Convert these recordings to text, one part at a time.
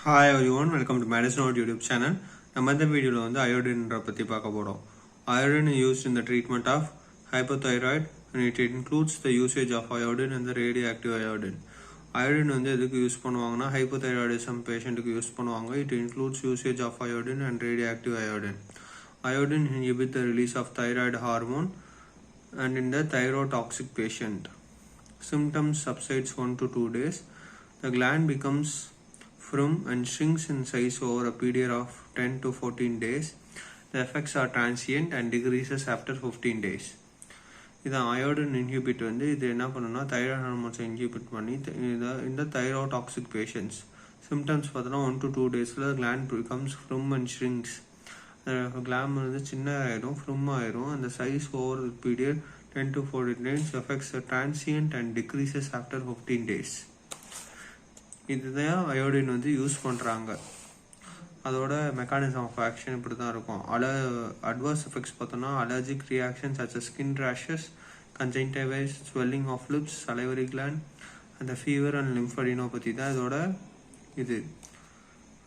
Hi everyone, welcome to Medicine Note YouTube channel. நம்ம இந்த வீடியோல வந்து அயோடின்ன்ற பத்தி பார்க்க போறோம். Iodine is used in the treatment of hypothyroid and it includes the usage of iodine and the radioactive iodine. Iodine வந்து எதுக்கு use பண்ணுவாங்கன்னா hypothyroidism பேஷண்ட்டுக்கு யூஸ் பண்ணுவாங்க. It includes usage of iodine and radioactive iodine. Iodine inhibits the release of thyroid hormone and in the thyrotoxic patient. Symptoms subsides 1 to 2 days. The gland becomes firm and shrinks in size over a period of 10 to 14 days. The effects are transient and decreases after 15 days. இதான் iodine inhibit வந்து இது என்ன பண்ணுன்னா thyroid ஹார்மோன்ஸை inhibit பண்ணி இந்த தைரோடாக்சிக் patients symptoms பார்த்தோன்னா 1 to 2 டேஸில் gland becomes firm and shrinks. Gland வந்து சின்ன ஆயிடும், ஃப்ரம் ஆயிரும். அந்த size over period 10 to 14 days affects transient and decreases after 15 days. இதுதான் அயோடின் வந்து யூஸ் பண்ணுறாங்க. அதோட மெக்கானிசம் ஆஃப் ஆக்ஷன் இப்படி தான் இருக்கும். அட்வர்ஸ் எஃபெக்ட்ஸ் பார்த்தோன்னா allergic reactions such as skin rashes, conjunctivitis, swelling of lips, salivary gland and the fever and lymphadenopathy தான் இதோட இது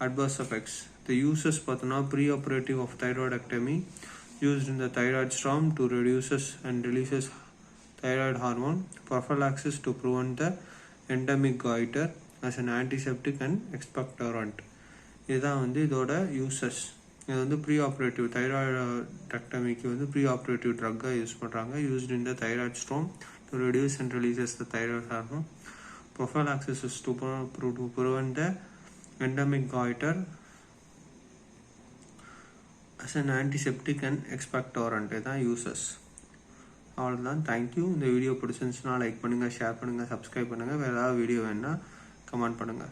அட்வர்ஸ் எஃபெக்ட்ஸ். The uses பார்த்தோன்னா preoperative of thyroidectomy used in the thyroid storm to reduces and releases thyroid hormone, prophylaxis to prevent the endemic goiter as an antiseptic and expectorant. இதுதான் வந்து இதோட uses. இது வந்து pre operative தைராய்டெக்டமிக்கு வந்து pre operative ட்ரக்காக use பண்ணுறாங்க. Used in the thyroid storm to reduce and releases the thyroid hormone. Prophylaxis is to prevent the endemic goiter as an antiseptic and expectorant. இதுதான் uses. அவ்வளோதான். Thank you. இந்த video பிடிச்சிருந்துச்சுன்னா like பண்ணுங்கள், share பண்ணுங்கள், subscribe பண்ணுங்கள். வேறு ஏதாவது வீடியோ வேணுன்னா கமெண்ட் பண்ணுங்கள்.